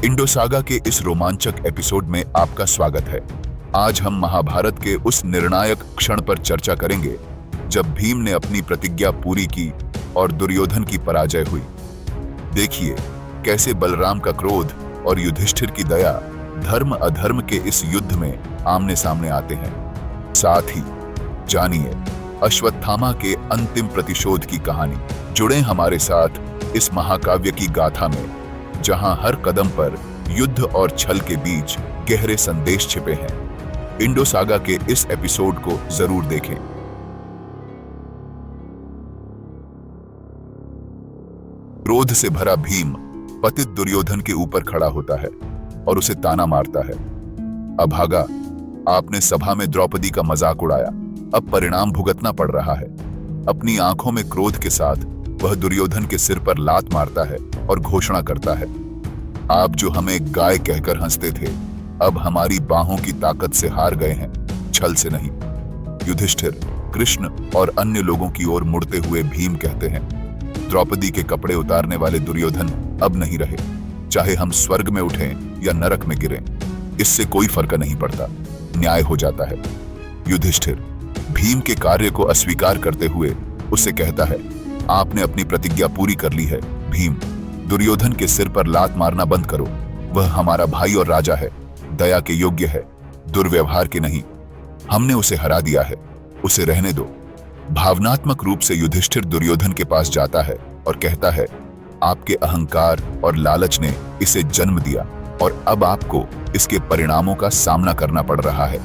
इंडोसागा के इस रोमांचक एपिसोड में आपका स्वागत है। आज हम महाभारत के उस निर्णायक क्षण पर चर्चा करेंगे जब भीम ने अपनी प्रतिज्ञा पूरी की और दुर्योधन की पराजय हुई। देखिए कैसे बलराम का क्रोध और युधिष्ठिर की दया धर्म अधर्म के इस युद्ध में आमने सामने आते हैं। साथ ही जानिए अश्वत्थामा के अंतिम प्रतिशोध की कहानी। जुड़े हमारे साथ इस महाकाव्य की गाथा में, जहां हर कदम पर युद्ध और छल के बीच गहरे संदेश छिपे हैं। इंडोसागा के इस एपिसोड को जरूर देखें। क्रोध से भरा भीम पतित दुर्योधन के ऊपर खड़ा होता है और उसे ताना मारता है। अभागा, आपने सभा में द्रौपदी का मजाक उड़ाया, अब परिणाम भुगतना पड़ रहा है। अपनी आंखों में क्रोध के साथ वह दुर्योधन के सिर पर लात मारता है और घोषणा करता है, आप जो हमें गाय कहकर हंसते थे, अब हमारी बाहों की ताकत से हार गए हैं, छल से नहीं। युधिष्ठिर, कृष्ण और अन्य लोगों की ओर मुड़ते हुए भीम कहते हैं, द्रौपदी के कपड़े उतारने वाले दुर्योधन अब नहीं रहे। चाहे हम स्वर्ग में उठें या नरक में गिरें, इससे कोई फर्क नहीं पड़ता, न्याय हो जाता है। युधिष्ठिर भीम के कार्य को अस्वीकार करते हुए उससे कहता है, आपने अपनी प्रतिज्ञा पूरी कर ली है। भीम, दुर्योधन के सिर पर लात मारना बंद करो। वह हमारा भाई और राजा है, दया के योग्य है, दुर्व्यवहार के नहीं। हमने उसे हरा दिया है, उसे रहने दो। भावनात्मक रूप से युधिष्ठिर दुर्योधन के पास जाता है और कहता है, आपके अहंकार और लालच ने इसे जन्म दिया और अब आपको इसके परिणामों का सामना करना पड़ रहा है।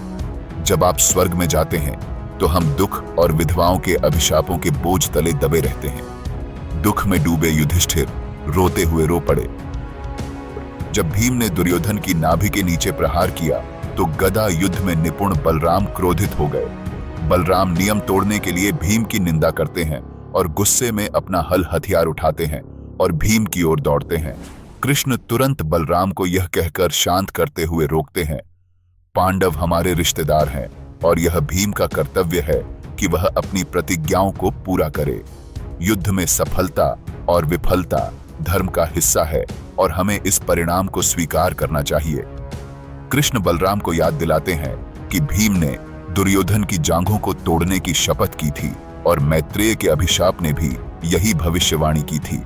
जब आप स्वर्ग में जाते हैं तो हम दुख और विधवाओं के अभिशापों के बोझ तले दबे रहते हैं। दुख में डूबे युधिष्ठिर रोते हुए रो पड़े। जब भीम ने दुर्योधन की नाभि के नीचे प्रहार किया तो गदा युद्ध में निपुण बलराम क्रोधित हो गए। बलराम नियम तोड़ने के लिए भीम की निंदा करते हैं और गुस्से में अपना हल हथियार उठाते हैं और भीम की ओर दौड़ते हैं। कृष्ण तुरंत बलराम को यह कहकर शांत करते हुए रोकते हैं, पांडव हमारे रिश्तेदार हैं और यह भीम का कर्तव्य है कि वह अपनी प्रतिज्ञाओं को पूरा करे। युद्ध में सफलता और विफलता धर्म का हिस्सा है और हमें इस परिणाम को स्वीकार करना चाहिए। कृष्ण बलराम को याद दिलाते हैं कि भीम ने दुर्योधन की जांघों को तोड़ने की शपथ की थी और मैत्रेय के अभिशाप ने भी यही भविष्यवाणी की थी।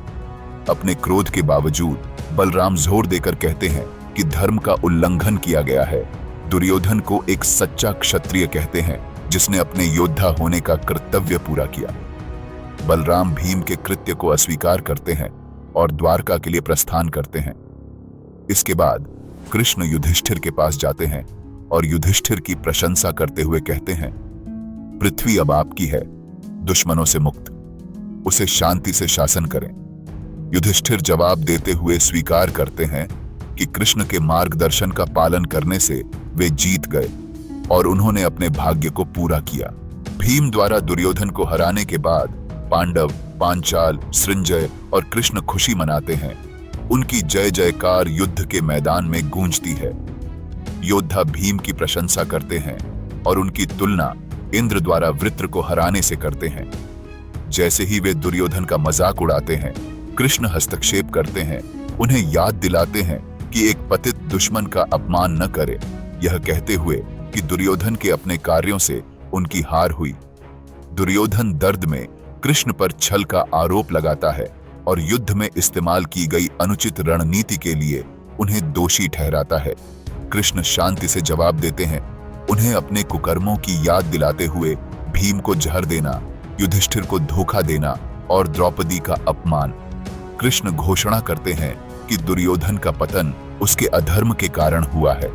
अपने क्रोध के बावजूद बलराम जोर देकर कहते हैं कि धर्म का उल्लंघन किया गया है। दुर्योधन को एक सच्चा क्षत्रिय कहते हैं जिसने अपने योद्धा होने का कर्तव्य पूरा किया। बलराम भीम के कृत्य को अस्वीकार करते हैं और द्वारका के लिए प्रस्थान करते हैं। इसके बाद कृष्ण युधिष्ठिर के पास जाते हैं और युधिष्ठिर की प्रशंसा करते हुए कहते हैं, पृथ्वी अब आपकी है, दुश्मनों से मुक्त, उसे शांति से शासन करें। युधिष्ठिर जवाब देते हुए स्वीकार करते हैं कि कृष्ण के मार्गदर्शन का पालन करने से वे जीत गए और उन्होंने अपने भाग्य को पूरा किया। भीम द्वारा दुर्योधन को हराने के बाद पांडव, पांचाल, सृंजय और कृष्ण खुशी मनाते हैं। उनकी जय जयकार युद्ध के मैदान में गूंजती है। योद्धा भीम की प्रशंसा करते हैं और उनकी तुलना इंद्र द्वारा वृत्र को हराने से करते हैं। जैसे ही वे दुर्योधन का मजाक उड़ाते हैं, कृष्ण हस्तक्षेप करते हैं, उन्हें याद दिलाते हैं कि एक पतित दुश्मन का अपमान न करे, यह कहते हुए कि दुर्योधन के अपने कार्यों से उनकी हार हुई। दुर्योधन दर्द में कृष्ण पर छल का आरोप लगाता है और युद्ध में इस्तेमाल की गई अनुचित रणनीति के लिए उन्हें दोषी ठहराता है। कृष्ण शांति से जवाब देते हैं, उन्हें अपने कुकर्मों की याद दिलाते हुए भीम को जहर देना, युधिष्ठिर को धोखा देना और द्रौपदी का अपमान। कृष्ण घोषणा करते हैं कि दुर्योधन का पतन उसके अधर्म के कारण हुआ है।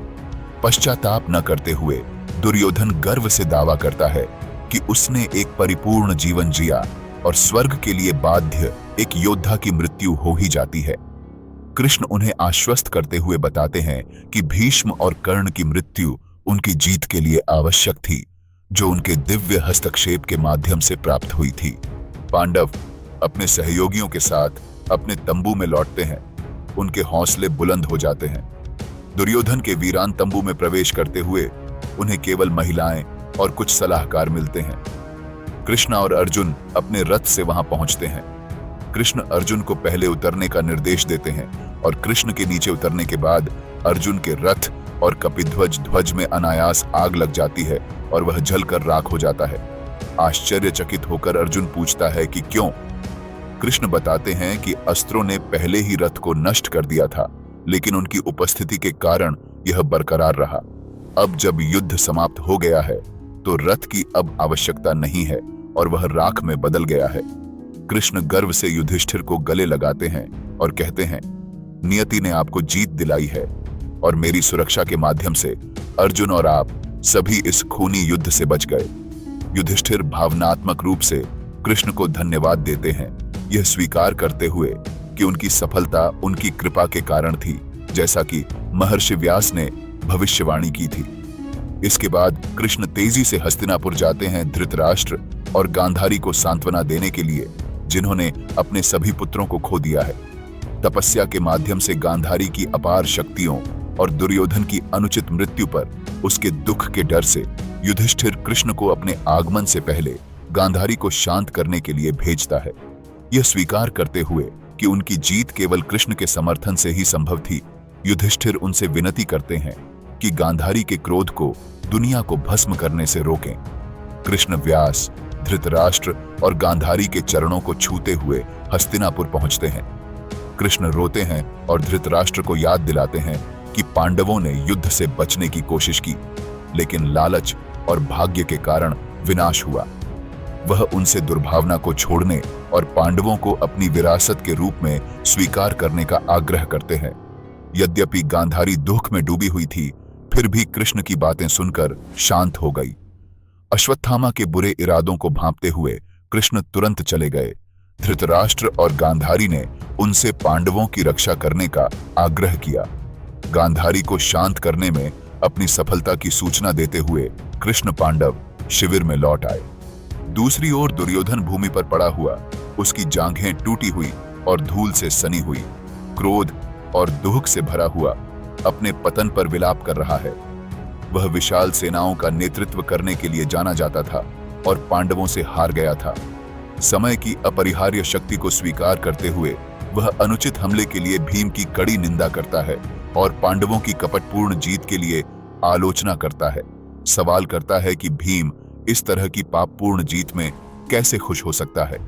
पश्चाताप न करते हुए दुर्योधन गर्व से दावा करता है कि उसने एक परिपूर्ण जीवन जिया और स्वर्ग के लिए बाध्य एक योद्धा की मृत्यु हो ही जाती है। कृष्ण उन्हें आश्वस्त करते हुए बताते हैं कि भीष्म और कर्ण की मृत्यु उनकी जीत के लिए आवश्यक थी, जो उनके दिव्य हस्तक्षेप के माध्यम से प्राप्त हुई थी। पांडव अपने सहयोगियों के साथ अपने तंबू में लौटते हैं। उनके हौसले बुलंद हो जाते हैं। दुर्योधन के वीरान तंबू में प्रवेश करते हुए उन्हें केवल महिलाएं और कुछ सलाहकार मिलते हैं। कृष्ण और अर्जुन अपने रथ से वहां पहुंचते हैं। कृष्ण अर्जुन को पहले उतरने का निर्देश देते हैं और कृष्ण के नीचे उतरने के बाद अर्जुन के रथ और कपिध्वज ध्वज में अनायास आग लग जाती है और वह जलकर राख हो जाता है। आश्चर्यचकित होकर अर्जुन पूछता है कि क्यों? कृष्ण बताते हैं कि अस्त्रों ने पहले ही रथ को नष्ट कर दिया था, लेकिन उनकी उपस्थिति के कारण यह बरकरार रहा। अब जब युद्ध समाप्त हो गया है तो रथ की अब आवश्यकता नहीं है और वह राख में बदल गया है। कृष्ण गर्व से युधिष्ठिर को गले लगाते हैं और कहते हैं, नियति ने आपको जीत दिलाई है और मेरी सुरक्षा के माध्यम से अर्जुन और आप सभी इस खूनी युद्ध से बच गए। युधिष्ठिर भावनात्मक रूप से कृष्ण को धन्यवाद देते हैं, यह स्वीकार करते हुए कि उनकी सफलता उनकी कृपा के कारण थी, जैसा कि महर्षि व्यास ने भविष्यवाणी की थी। इसके बाद कृष्ण तेजी से हस्तिनापुर जाते हैं धृतराष्ट्र और गांधारी को सांत्वना देने के लिए, जिन्होंने अपने सभी पुत्रों को खो दिया है। तपस्या के माध्यम से गांधारी की अपार शक्तियों और दुर्योधन की अनुचित मृत्यु पर उसके दुख के डर से युधिष्ठिर कृष्ण को अपने आगमन से पहले गांधारी को शांत करने के लिए भेजता है। यह स्वीकार करते हुए कि उनकी जीत केवल कृष्ण के समर्थन से ही संभव थी, युधिष्ठिर उनसे विनती करते हैं कि गांधारी के क्रोध को दुनिया को भस्म करने से रोकें। कृष्ण व्यास, धृतराष्ट्र और गांधारी के चरणों को छूते हुए हस्तिनापुर पहुंचते हैं। कृष्ण रोते हैं और धृतराष्ट्र को याद दिलाते हैं कि पांडवों ने युद्ध से बचने की कोशिश की, लेकिन लालच और भाग्य के कारण विनाश हुआ। वह उनसे दुर्भावना को छोड़ने और पांडवों को अपनी विरासत के रूप में स्वीकार करने का आग्रह करते हैं। यद्यपि गांधारी दुख में डूबी हुई थी, फिर भी कृष्ण की बातें सुनकर शांत हो गई। अश्वत्थामा के बुरे इरादों को भांपते हुए कृष्ण तुरंत चले गए। धृतराष्ट्र और गांधारी ने उनसे पांडवों की रक्षा करने का आग्रह किया। गांधारी को शांत करने में अपनी सफलता की सूचना देते हुए कृष्ण पांडव शिविर में लौट आए। दूसरी ओर दुर्योधन भूमि पर पड़ा हुआ, उसकी जांघें टूटी हुई और धूल से सनी हुई, क्रोध और दुख से भरा हुआ अपने पतन पर विलाप कर रहा है। वह विशाल सेनाओं का नेतृत्व करने के लिए जाना जाता था और पांडवों से हार गया था। समय की अपरिहार्य शक्ति को स्वीकार करते हुए वह अनुचित हमले के लिए भीम की कड़ी निंदा करता है और पांडवों की कपटपूर्ण जीत के लिए आलोचना करता है। सवाल करता है कि भीम इस तरह की पापपूर्ण जीत में कैसे खुश हो सकता है।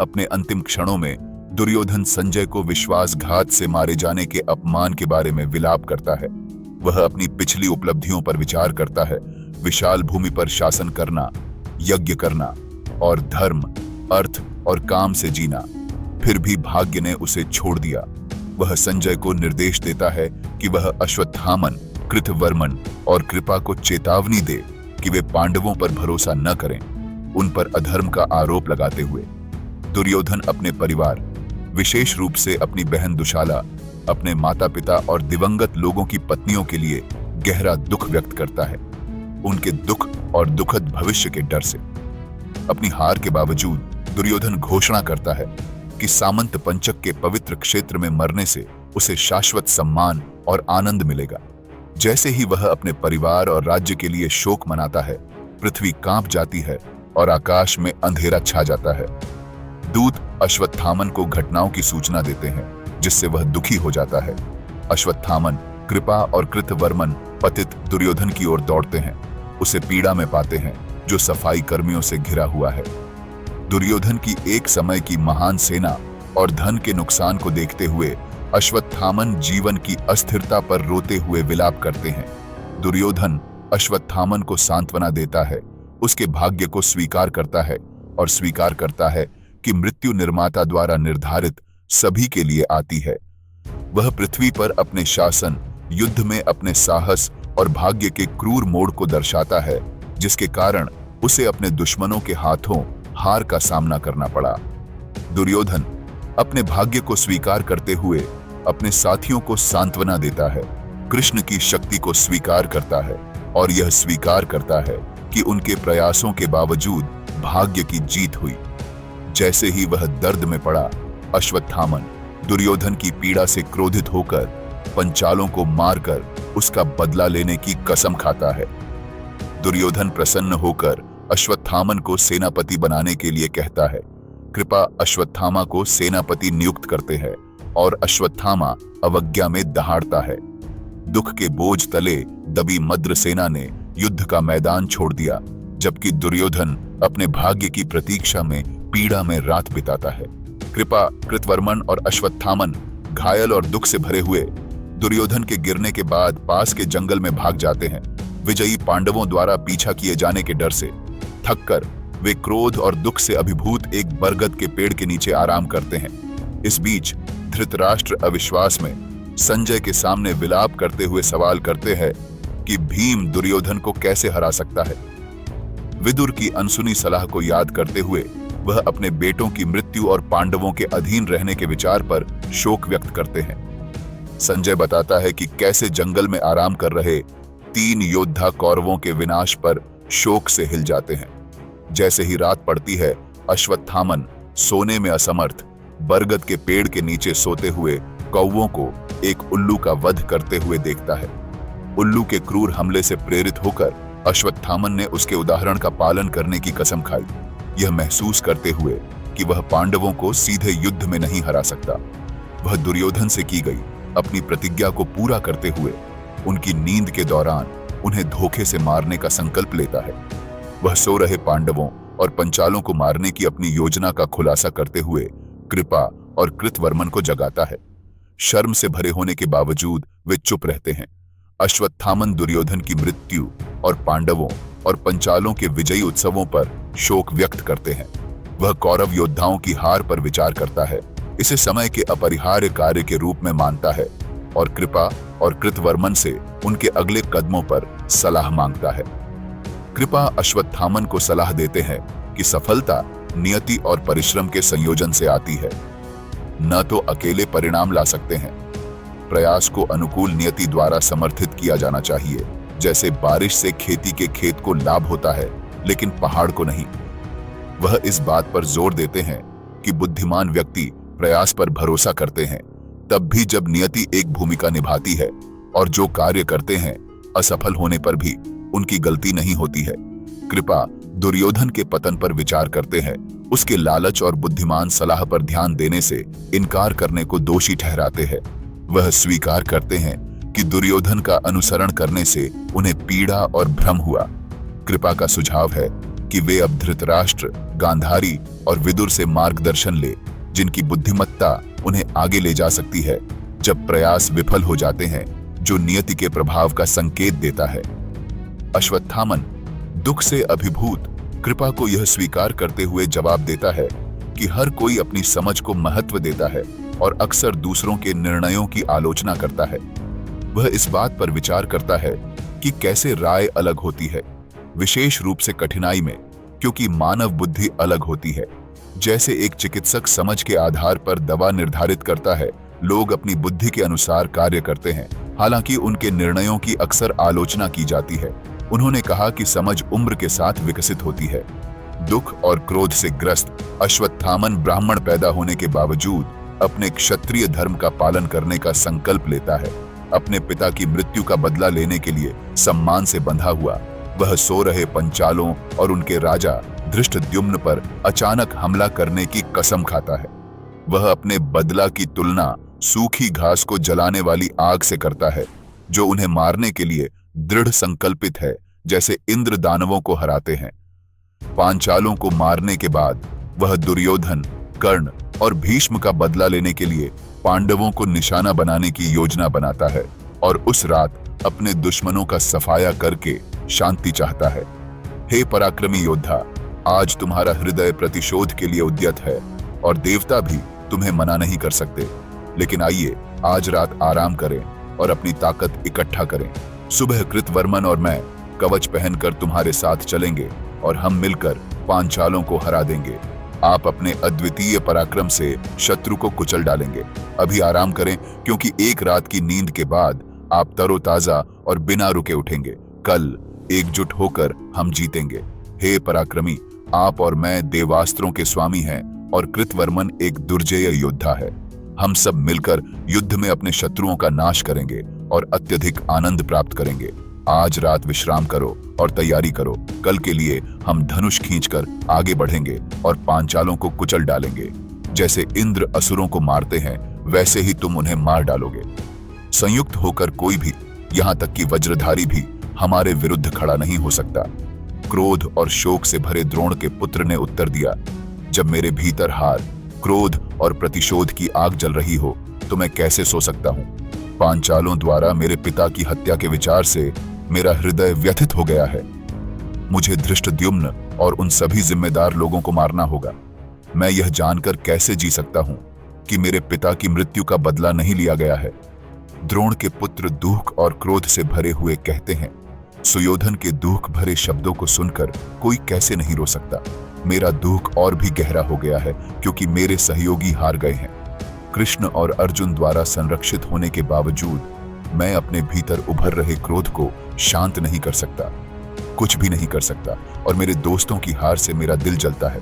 अपने अंतिम क्षणों में दुर्योधन संजय को विश्वासघात से मारे जाने के अपमान के बारे में विलाप करता है। वह अपनी पिछली उपलब्धियों पर विचार करता है, विशाल भूमि पर शासन करना, यज्ञ करना और धर्म, अर्थ और काम से जीना। फिर भी भाग्य ने उसे छोड़ दिया। वह संजय को निर्देश देता है कि वह अश्वत्थामन, कृतवर्मन और कृपा को चेतावनी दे कि वे पांडवों पर भरोसा न करें, उन पर अधर्म का आरोप लगाते हुए। दुर्योधन अपने परिवार, विशेष रूप से अपनी बहन दुशाला, अपने माता पिता और दिवंगत लोगों की पत्नियों के लिए गहरा दुख व्यक्त करता है, उनके दुख और दुखद भविष्य के डर से। अपनी हार के बावजूद दुर्योधन घोषणा करता है कि सामंत पंचक के पवित्र क्षेत्र में मरने से उसे शाश्वत सम्मान और आनंद मिलेगा। जैसे ही वह अपने परिवार और राज्य के लिए शोक मनाता है, पृथ्वी कांप जाती है और आकाश में अंधेरा छा जाता है। दूत अश्वत्थामन को घटनाओं की सूचना देते हैं, जिससे वह दुखी हो जाता है। अश्वत्थामन, कृपा और कृतवर्मन पतित दुर्योधन की ओर दौड़ते हैं, उसे पीड़ा में पाते हैं जो सफाई कर्मियों से घिरा हुआ है। दुर्योधन की एक समय की महान सेना और धन के नुकसान को देखते हुए अश्वत्थामन जीवन की अस्थिरता पर रोते हुए विलाप करते हैं। दुर्योधन अश्वत्थामन को सांत्वना देता है, उसके भाग्य को स्वीकार करता है और स्वीकार करता है कि मृत्यु निर्माता द्वारा निर्धारित सभी के लिए आती है। वह पृथ्वी पर अपने शासन, युद्ध में अपने साहस और भाग्य के क्रूर मोड़ को दर्शाता है, जिसके कारण उसे अपने दुश्मनों के हाथों हार का सामना करना पड़ा। दुर्योधन अपने भाग्य को स्वीकार करते हुए अपने साथियों को सांत्वना देता है, कृष्ण की शक्ति को स्वीकार करता है और यह स्वीकार करता है कि उनके प्रयासों के बावजूद भाग्य की जीत हुई। जैसे ही वह दर्द में पड़ा, अश्वत्थामन दुर्योधन की पीड़ा से क्रोधित होकर पंचालों को मारकर उसका बदला लेने की कसम खाता है। दुर्योधन प्रसन्न होकर अश्वत्थामन को सेनापति बनाने के लिए कहता है, कृपा अश्वत्थामा को सेनापति नियुक्त करते हैं और अश्वत्थामा अवज्ञा में दहाड़ता है। दुख के बोझ तले दबी मद्र सेना ने युद्ध का मैदान छोड़ दिया, जबकि दुर्योधन अपने भाग्य की प्रतीक्षा में पीड़ा में रात बिताता है। कृपा, कृतवर्मन और अश्वत्थामन घायल और दुख से भरे हुए दुर्योधन के गिरने के बाद पास के जंगल में भाग जाते हैं। विजयी पांडवों द्वारा पीछा किए जाने के डर से थककर वे क्रोध और दुख से अभिभूत एक बरगद के पेड़ के नीचे आराम करते हैं। इस बीच धृतराष्ट्र अविश्वास में संजय के सामने विलाप करते हुए सवाल करते हैं कि भीम दुर्योधन को कैसे हरा सकता है। विदुर की अनसुनी सलाह को याद करते हुए वह अपने बेटों की मृत्यु और पांडवों के अधीन रहने के विचार पर शोक व्यक्त करते हैं। संजय बताता है कि कैसे जंगल में आराम कर रहे 3 योद्धा कौरवों के विनाश पर शोक से हिल जाते हैं। जैसे ही रात पड़ती है, अश्वत्थामन सोने में असमर्थ बरगद के पेड़ के नीचे सोते हुए कौवों को एक उल्लू का वध करते हुए देखता है। उल्लू के क्रूर हमले से प्रेरित होकर अश्वत्थामन ने उसके उदाहरण का पालन करने की कसम खाई, यह महसूस करते हुए कि वह पांडवों को सीधे युद्ध में नहीं हरा सकता। वह दुर्योधन से की गई अपनी प्रतिज्ञा को पूरा करते हुए उनकी नींद के दौरान उन्हें धोखे से मारने का संकल्प लेता है। वह सो रहे पांडवों और पंचालों को मारने की अपनी योजना का खुलासा करते हुए कृपा और कृतवर्मन को जगाता है। शर्म से भरे होने के बावजूद वे चुप रहते हैं। अश्वत्थामन दुर्योधन की मृत्यु और पांडवों और पंचालों के विजयी उत्सवों पर शोक व्यक्त करते हैं। वह कौरव योद्धाओं की हार पर विचार करता है, इसे समय के अपरिहार्य कार्य के रूप में मानता है और कृपा और कृतवर्मन से उनके अगले कदमों पर सलाह मांगता है। कृपा अश्वत्थामन को सलाह देते हैं कि सफलता नियति और परिश्रम के संयोजन से आती है, न तो अकेले परिणाम ला सकते हैं। प्रयास को अनुकूल नियति द्वारा समर्थित किया जाना चाहिए। जैसे बारिश से खेती के खेत को लाभ होता है, लेकिन पहाड़ को नहीं। वह इस बात पर जोर देते हैं कि बुद्धिमान व्यक्ति प्रयास पर भरोसा करते हैं, तब भी जब नियति एक भूमिका निभाती है और जो कार्य करते हैं असफल होने पर भी उनकी गलती नहीं होती है। कृपा दुर्योधन के पतन पर विचार करते हैं, उसके लालच और बुद्धिमान सलाह पर ध्यान देने से इनकार करने को दोषी ठहराते हैं। वह स्वीकार करते हैं कि दुर्योधन का अनुसरण करने से उन्हें पीड़ा और भ्रम हुआ। कृपा का सुझाव है कि वे अब धृतराष्ट्र, गांधारी और विदुर से मार्गदर्शन ले, जिनकी बुद्धिमत्ता उन्हें आगे ले जा सकती है जब प्रयास विफल हो जाते हैं, जो नियति के प्रभाव का संकेत देता है। अश्वत्थामन दुख से अभिभूत कृपा को यह स्वीकार करते हुए जवाब देता है कि हर कोई अपनी समझ को महत्व देता है और अक्सर दूसरों के निर्णयों की आलोचना करता है। वह इस बात पर विचार करता है कि कैसे राय अलग होती है, विशेष रूप से कठिनाई में, क्योंकि मानव बुद्धि अलग होती है। जैसे एक चिकित्सक समझ के आधार पर दवा निर्धारित करता है, लोग अपनी बुद्धि के अनुसार कार्य करते हैं, हालांकि उनके निर्णयों की अक्सर आलोचना की जाती है। उन्होंने कहा कि समझ उम्र के साथ विकसित होती है। दुख और क्रोध से ग्रस्त अश्वत्थामन ब्राह्मण पैदा होने के बावजूद अपने क्षत्रिय धर्म का पालन करने का संकल्प लेता है। अपने पिता की मृत्यु का बदला लेने के लिए सम्मान से बंधा हुआ वह सो रहे पंचालों और उनके राजा धृष्टद्युम्न पर अचानक हमला करने की कसम खाता है। वह अपने बदला की तुलना सूखी घास को जलाने वाली आग से करता है, जो उन्हें मारने के लिए दृढ़ संकल्पित है, जैसे इंद्र दानवों को हराते हैं। पांचालों को मारने के बाद वह दुर्योधन, कर्ण और भीष्म का बदला लेने के लिए पांडवों को निशाना बनाने की योजना बनाता है और उस रात अपने दुश्मनों का सफाया करके शांति चाहता है। हे पराक्रमी योद्धा, आज तुम्हारा हृदय प्रतिशोध के लिए उद्यत है और देवता भी तुम्हें मना नहीं कर सकते। लेकिन आइए आज रात आराम करें और अपनी ताकत इकट्ठा करें। सुबह कृतवर्मन और मैं कवच पहनकर तुम्हारे साथ चलेंगे और हम मिलकर पांचालों को हरा देंगे। आप अपने अद्वितीय पराक्रम से शत्रु को कुचल डालेंगे। अभी आराम करें, क्योंकि एक रात की नींद के बाद आप तरोताजा और बिना रुके उठेंगे। कल एकजुट होकर हम जीतेंगे। हे पराक्रमी, आप और मैं देवास्त्रों के स्वामी हैं और कृतवर्मन एक दुर्जेय योद्धा है। हम सब मिलकर युद्ध में अपने शत्रुओं का नाश करेंगे और अत्यधिक आनंद प्राप्त करेंगे। आज रात विश्राम करो और तैयारी करो। कल के लिए हम धनुष खींचकर आगे बढ़ेंगे और पांचालों को कुचल डालेंगे। जैसे इंद्र असुरों को मारते हैं, वैसे ही तुम उन्हें मार डालोगे। संयुक्त होकर कोई भी, यहाँ तक कि वज्रधारी भी, हमारे विरुद्ध खड़ा नहीं हो सकता। क्रोध और शोक से भरे द्रोण के पुत्र ने उत्तर दिया, जब मेरे भीतर हार, क्रोध और प्रतिशोध की आग जल रही हो तो मैं कैसे सो सकता हूँ। पांचालों द्वारा मेरे पिता की हत्या के विचार से मेरा हृदय व्यथित हो गया है। मुझे धृष्टद्युम्न और उन सभी जिम्मेदार लोगों को मारना होगा। मैं यह जानकर कैसे जी सकता हूं कि मेरे पिता की मृत्यु का बदला नहीं लिया गया है। द्रोण के पुत्र दुख और क्रोध से भरे हुए कहते हैं। सुयोधन के दुख भरे शब्दों को सुनकर कोई कैसे नहीं रो सकता। मेरा दुख और भी गहरा हो गया है क्योंकि मेरे सहयोगी हार गए हैं। कृष्ण और अर्जुन द्वारा संरक्षित होने के बावजूद मैं अपने भीतर उभर रहे क्रोध को शांत नहीं कर सकता, कुछ भी नहीं कर सकता, और मेरे दोस्तों की हार से मेरा दिल जलता है।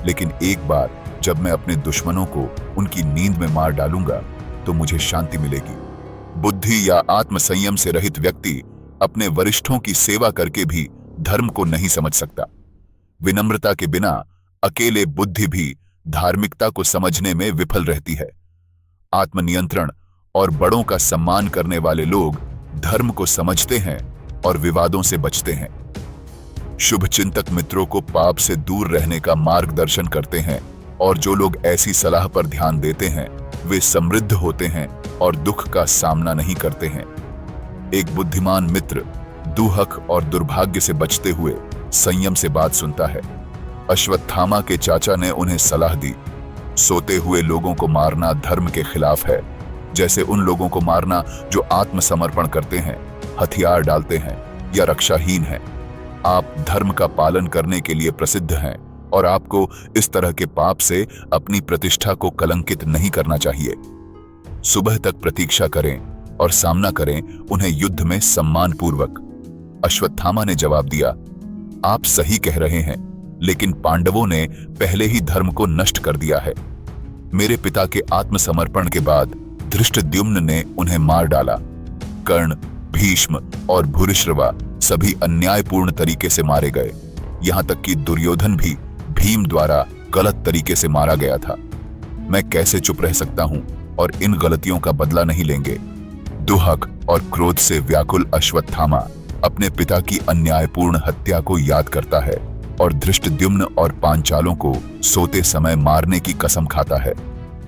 लेकिन एक बार जब मैं अपने दुश्मनों को उनकी नींद में मार डालूंगा तो मुझे शांति मिलेगी। बुद्धि या आत्मसंयम से रहित व्यक्ति अपने वरिष्ठों की सेवा करके भी धर्म को नहीं समझ सकता। विनम्रता के बिना अकेले बुद्धि भी धार्मिकता को समझने में विफल रहती है। आत्मनियंत्रण और बड़ों का सम्मान करने वाले लोग धर्म को समझते हैं और विवादों से बचते हैं। शुभचिंतक मित्रों को पाप से दूर रहने का मार्गदर्शन करते हैं, और जो लोग ऐसी सलाह पर ध्यान देते हैं वे समृद्ध होते हैं और दुख का सामना नहीं करते हैं। एक बुद्धिमान मित्र दुहक और दुर्भाग्य से बचते हुए संयम से बात सुनता है। अश्वत्थामा के चाचा ने उन्हें सलाह दी, सोते हुए लोगों को मारना धर्म के खिलाफ है, जैसे उन लोगों को मारना जो आत्मसमर्पण करते हैं, हथियार डालते हैं या रक्षाहीन हैं। आप धर्म का पालन करने के लिए प्रसिद्ध हैं और आपको इस तरह के पाप से अपनी प्रतिष्ठा को कलंकित नहीं करना चाहिए। सुबह तक प्रतीक्षा करें और सामना करें उन्हें युद्ध में सम्मानपूर्वक। अश्वत्थामा ने जवाब दिया, आप सही कह रहे हैं, लेकिन पांडवों ने पहले ही धर्म को नष्ट कर दिया है। मेरे पिता के आत्मसमर्पण के बाद धृष्टद्युम्न ने उन्हें मार डाला। कर्ण, भीष्म और भूरिश्रवा सभी अन्यायपूर्ण तरीके से मारे गए। यहां तक कि दुर्योधन भी भीम द्वारा गलत तरीके से मारा गया था। मैं कैसे चुप रह सकता हूं और इन गलतियों का बदला नहीं लेंगे। दुहक और क्रोध से व्याकुल अश्वत्थामा अपने पिता की अन्यायपूर्ण हत्या को याद करता है और धृष्टद्युम्न और पांचालों को सोते समय मारने की कसम खाता है।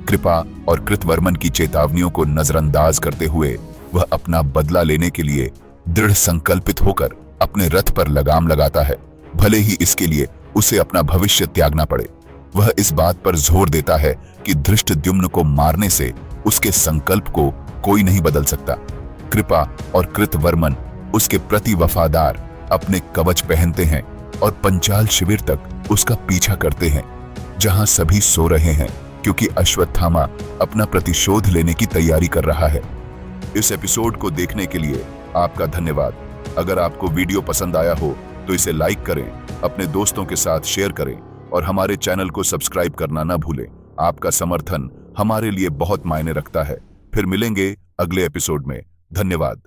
कृपा और कृतवर्मन की चेतावनियों को नजरअंदाज करते हुए वह अपना बदला लेने के लिए दृढ़ संकल्पित होकर अपने रथ पर लगाम लगाता है, भले ही इसके लिए उसे अपना भविष्य त्यागना पड़े। वह इस बात पर जोर देता है कि धृष्टद्युम्न को मारने से उसके संकल्प को कोई नहीं बदल सकता। कृपा और कृतवर्मन उसके प्रति वफादार अपने कवच पहनते हैं और पंचाल शिविर तक उसका पीछा करते हैं, जहां सभी सो रहे हैं, क्योंकि अश्वत्थामा अपना प्रतिशोध लेने की तैयारी कर रहा है। इस एपिसोड को देखने के लिए आपका धन्यवाद। अगर आपको वीडियो पसंद आया हो तो इसे लाइक करें, अपने दोस्तों के साथ शेयर करें और हमारे चैनल को सब्सक्राइब करना न भूलें। आपका समर्थन हमारे लिए बहुत मायने रखता है। फिर मिलेंगे अगले एपिसोड में। धन्यवाद।